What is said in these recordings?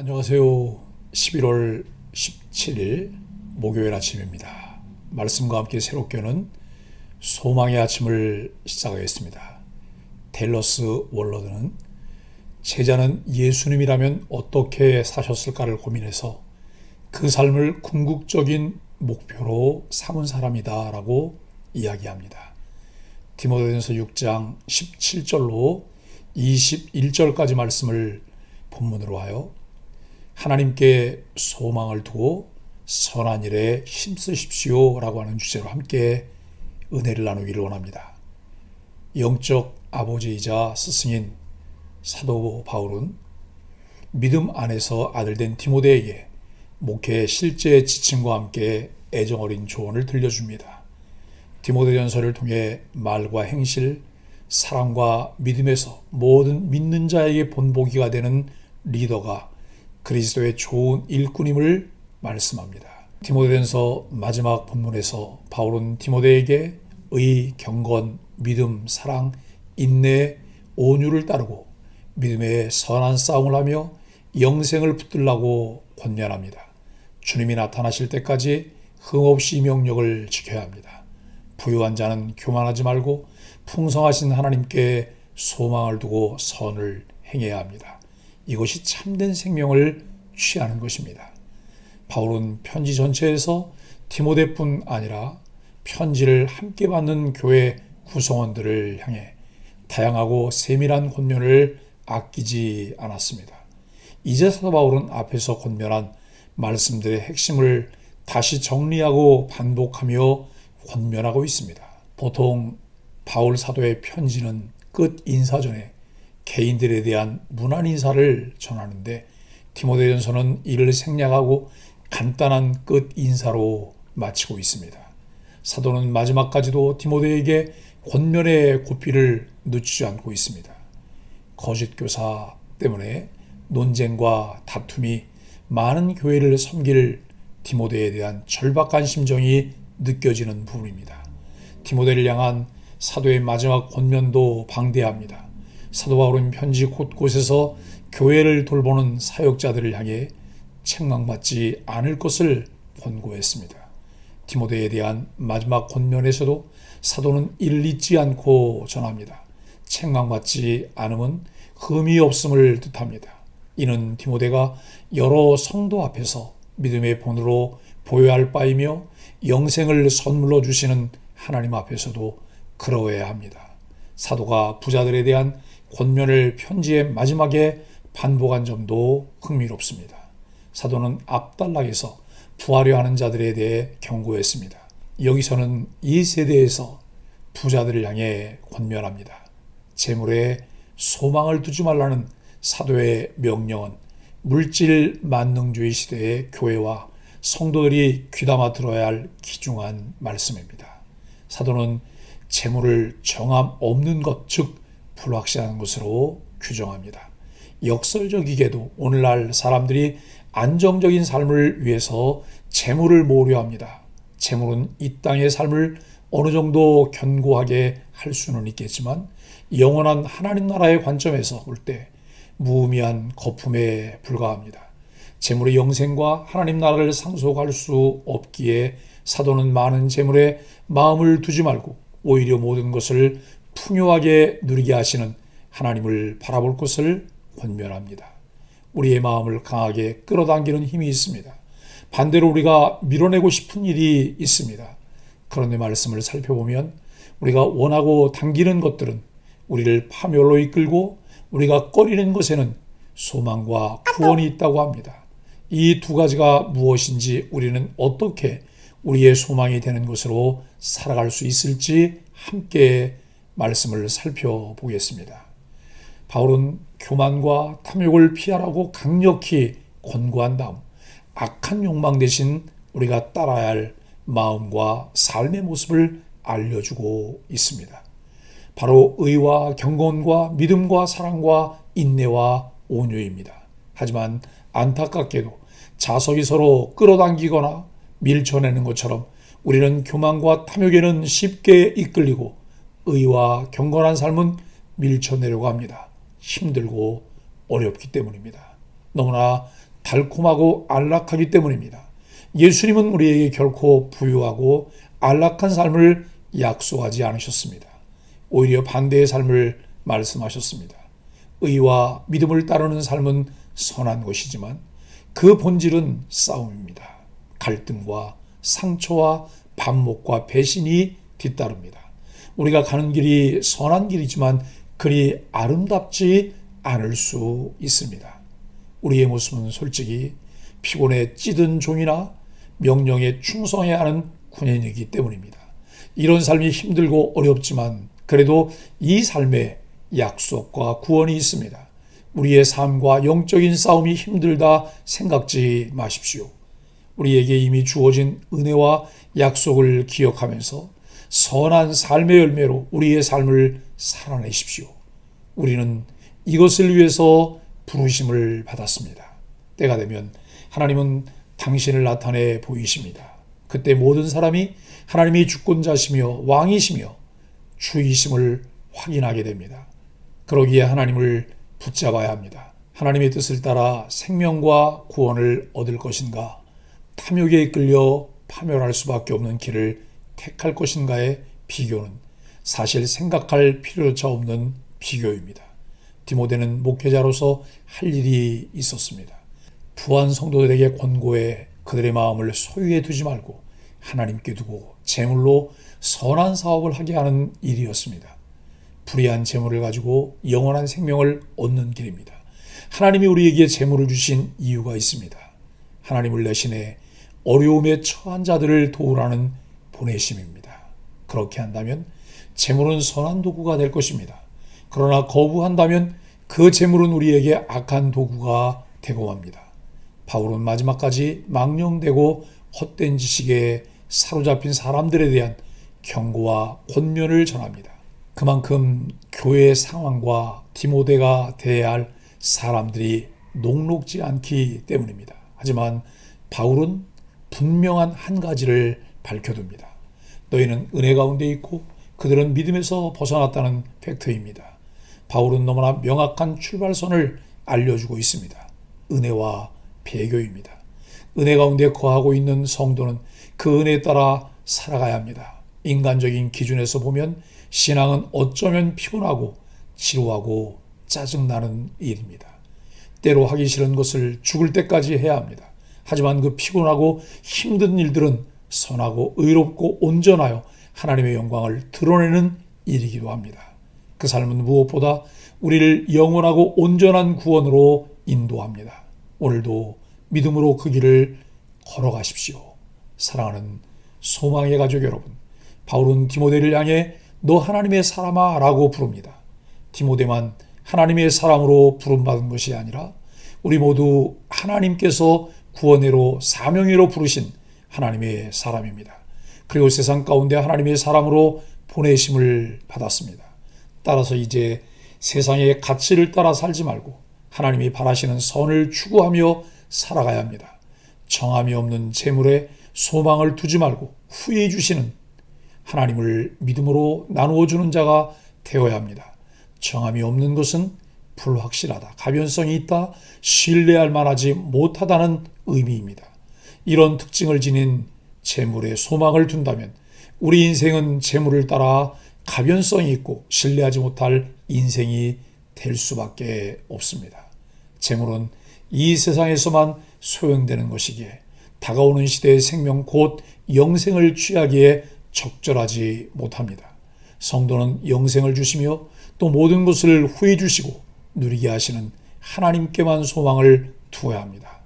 안녕하세요. 11월 17일 목요일 아침입니다. 말씀과 함께 새롭게 여는 소망의 아침을 시작하겠습니다. 텔러스 월러드는 제자는 예수님이라면 어떻게 사셨을까를 고민해서 그 삶을 궁극적인 목표로 삼은 사람이다 라고 이야기합니다. 디모데전서 6장 17절로 21절까지 말씀을 본문으로 하여 하나님께 소망을 두고 선한 일에 힘쓰십시오 라고 하는 주제로 함께 은혜를 나누기를 원합니다. 영적 아버지이자 스승인 사도 바울은 믿음 안에서 아들된 디모데에게 목회의 실제 지침과 함께 애정어린 조언을 들려줍니다. 디모데전서를 통해 말과 행실, 사랑과 믿음에서 모든 믿는 자에게 본보기가 되는 리더가 그리스도의 좋은 일꾼임을 말씀합니다. 디모데전서 마지막 본문에서 바울은 디모데에게 의, 경건, 믿음, 사랑, 인내, 온유를 따르고 믿음의 선한 싸움을 하며 영생을 붙들라고 권면합니다. 주님이 나타나실 때까지 흠없이 이 명령을 지켜야 합니다. 부유한 자는 교만하지 말고 풍성하신 하나님께 소망을 두고 선을 행해야 합니다. 이것이 참된 생명을 취하는 것입니다. 바울은 편지 전체에서 디모데뿐 아니라 편지를 함께 받는 교회 구성원들을 향해 다양하고 세밀한 권면을 아끼지 않았습니다. 이제 사도 바울은 앞에서 권면한 말씀들의 핵심을 다시 정리하고 반복하며 권면하고 있습니다. 보통 바울 사도의 편지는 끝 인사 전에 개인들에 대한 문안 인사를 전하는데 디모데전서는 이를 생략하고 간단한 끝 인사로 마치고 있습니다. 사도는 마지막까지도 디모데에게 권면의 고삐를 늦추지 않고 있습니다. 거짓 교사 때문에 논쟁과 다툼이 많은 교회를 섬길 디모데에 대한 절박한 심정이 느껴지는 부분입니다. 디모데를 향한 사도의 마지막 권면도 방대합니다. 사도 바울은 편지 곳곳에서 교회를 돌보는 사역자들을 향해 책망받지 않을 것을 권고했습니다. 디모데에 대한 마지막 권면에서도 사도는 이를 잊지 않고 전합니다. 책망받지 않음은 흠이 없음을 뜻합니다. 이는 디모데가 여러 성도 앞에서 믿음의 본으로 보여야 할 바이며 영생을 선물로 주시는 하나님 앞에서도 그러해야 합니다. 사도가 부자들에 대한 권면을 편지의 마지막에 반복한 점도 흥미롭습니다. 사도는 앞단락에서 부하려 하는 자들에 대해 경고했습니다. 여기서는 이 세대에서 부자들을 향해 권면합니다. 재물에 소망을 두지 말라는 사도의 명령은 물질 만능주의 시대의 교회와 성도들이 귀담아 들어야 할 귀중한 말씀입니다. 사도는 재물을 정함 없는 것, 즉 불확실한 것으로 규정합니다. 역설적이게도 오늘날 사람들이 안정적인 삶을 위해서 재물을 모으려 합니다. 재물은 이 땅의 삶을 어느 정도 견고하게 할 수는 있겠지만 영원한 하나님 나라의 관점에서 볼 때 무의미한 거품에 불과합니다. 재물의 영생과 하나님 나라를 상속할 수 없기에 사도는 많은 재물에 마음을 두지 말고 오히려 모든 것을 풍요하게 누리게 하시는 하나님을 바라볼 것을 권면합니다. 우리의 마음을 강하게 끌어당기는 힘이 있습니다. 반대로 우리가 밀어내고 싶은 일이 있습니다. 그런데 말씀을 살펴보면 우리가 원하고 당기는 것들은 우리를 파멸로 이끌고 우리가 꺼리는 것에는 소망과 구원이 있다고 합니다. 이 두 가지가 무엇인지 우리는 어떻게 우리의 소망이 되는 것으로 살아갈 수 있을지 함께 말씀을 살펴보겠습니다. 바울은 교만과 탐욕을 피하라고 강력히 권고한 다음 악한 욕망 대신 우리가 따라야 할 마음과 삶의 모습을 알려주고 있습니다. 바로 의와 경건과 믿음과 사랑과 인내와 온유입니다. 하지만 안타깝게도 자석이 서로 끌어당기거나 밀쳐내는 것처럼 우리는 교만과 탐욕에는 쉽게 이끌리고 의와 경건한 삶은 밀쳐내려고 합니다. 힘들고 어렵기 때문입니다. 너무나 달콤하고 안락하기 때문입니다. 예수님은 우리에게 결코 부유하고 안락한 삶을 약속하지 않으셨습니다. 오히려 반대의 삶을 말씀하셨습니다. 의와 믿음을 따르는 삶은 선한 것이지만 그 본질은 싸움입니다. 갈등과 상처와 반목과 배신이 뒤따릅니다. 우리가 가는 길이 선한 길이지만 그리 아름답지 않을 수 있습니다. 우리의 모습은 솔직히 피곤에 찌든 종이나 명령에 충성해야 하는 군인이기 때문입니다. 이런 삶이 힘들고 어렵지만 그래도 이 삶에 약속과 구원이 있습니다. 우리의 삶과 영적인 싸움이 힘들다 생각지 마십시오. 우리에게 이미 주어진 은혜와 약속을 기억하면서 선한 삶의 열매로 우리의 삶을 살아내십시오. 우리는 이것을 위해서 부르심을 받았습니다. 때가 되면 하나님은 당신을 나타내 보이십니다. 그때 모든 사람이 하나님이 주권자시며 왕이시며 주이심을 확인하게 됩니다. 그러기에 하나님을 붙잡아야 합니다. 하나님의 뜻을 따라 생명과 구원을 얻을 것인가, 탐욕에 이끌려 파멸할 수밖에 없는 길을 택할 것인가의 비교는 사실 생각할 필요조차 없는 비교입니다. 디모데는 목회자로서 할 일이 있었습니다. 부한 성도들에게 권고해 그들의 마음을 소유에 두지 말고 하나님께 두고 재물로 선한 사업을 하게 하는 일이었습니다. 불의한 재물을 가지고 영원한 생명을 얻는 길입니다. 하나님이 우리에게 재물을 주신 이유가 있습니다. 하나님을 대신해 어려움에 처한 자들을 도우라는 보내심입니다. 그렇게 한다면 재물은 선한 도구가 될 것입니다. 그러나 거부한다면 그 재물은 우리에게 악한 도구가 되고 맙니다. 바울은 마지막까지 망령되고 헛된 지식에 사로잡힌 사람들에 대한 경고와 권면을 전합니다. 그만큼 교회의 상황과 디모데가 대해야 할 사람들이 녹록지 않기 때문입니다. 하지만 바울은 분명한 한 가지를 밝혀둡니다. 너희는 은혜 가운데 있고 그들은 믿음에서 벗어났다는 팩트입니다. 바울은 너무나 명확한 출발선을 알려주고 있습니다. 은혜와 배교입니다. 은혜 가운데 거하고 있는 성도는 그 은혜에 따라 살아가야 합니다. 인간적인 기준에서 보면 신앙은 어쩌면 피곤하고 지루하고 짜증나는 일입니다. 때로 하기 싫은 것을 죽을 때까지 해야 합니다. 하지만 그 피곤하고 힘든 일들은 선하고 의롭고 온전하여 하나님의 영광을 드러내는 일이기도 합니다. 그 삶은 무엇보다 우리를 영원하고 온전한 구원으로 인도합니다. 오늘도 믿음으로 그 길을 걸어가십시오. 사랑하는 소망의 가족 여러분, 바울은 디모데를 향해 너 하나님의 사람아 라고 부릅니다. 디모데만 하나님의 사람으로 부름받은 것이 아니라 우리 모두 하나님께서 구원회로 사명회로 부르신 하나님의 사람입니다. 그리고 세상 가운데 하나님의 사람으로 보내심을 받았습니다. 따라서 이제 세상의 가치를 따라 살지 말고 하나님이 바라시는 선을 추구하며 살아가야 합니다. 정함이 없는 재물에 소망을 두지 말고 후회해 주시는 하나님을 믿음으로 나누어 주는 자가 되어야 합니다. 정함이 없는 것은 불확실하다, 가변성이 있다, 신뢰할 만하지 못하다는 의미입니다. 이런 특징을 지닌 재물에 소망을 둔다면 우리 인생은 재물을 따라 가변성이 있고 신뢰하지 못할 인생이 될 수밖에 없습니다. 재물은 이 세상에서만 소용되는 것이기에 다가오는 시대의 생명 곧 영생을 취하기에 적절하지 못합니다. 성도는 영생을 주시며 또 모든 것을 후해 주시고 누리게 하시는 하나님께만 소망을 두어야 합니다.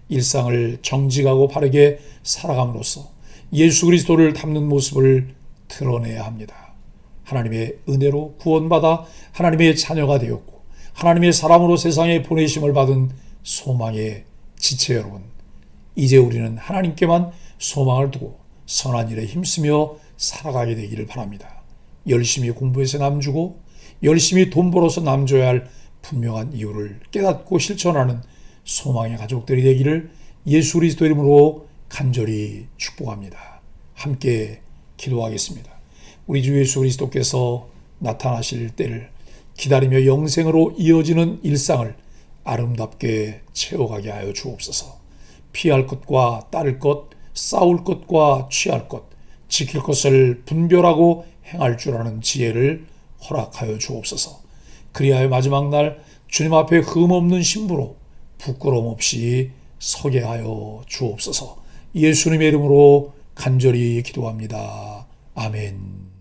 일상을 정직하고 바르게 살아감으로써 예수 그리스도를 닮는 모습을 드러내야 합니다. 하나님의 은혜로 구원받아 하나님의 자녀가 되었고 하나님의 사람으로 세상에 보내심을 받은 소망의 지체 여러분, 이제 우리는 하나님께만 소망을 두고 선한 일에 힘쓰며 살아가게 되기를 바랍니다. 열심히 공부해서 남주고 열심히 돈 벌어서 남줘야 할 분명한 이유를 깨닫고 실천하는 소망의 가족들이 되기를 예수 그리스도 이름으로 간절히 축복합니다. 함께 기도하겠습니다. 우리 주 예수 그리스도께서 나타나실 때를 기다리며 영생으로 이어지는 일상을 아름답게 채워가게 하여 주옵소서. 피할 것과 따를 것, 싸울 것과 취할 것, 지킬 것을 분별하고 행할 줄 아는 지혜를 허락하여 주옵소서. 그리하여 마지막 날 주님 앞에 흠없는 신부로 부끄러움 없이 서게 하여 주옵소서. 예수님의 이름으로 간절히 기도합니다. 아멘.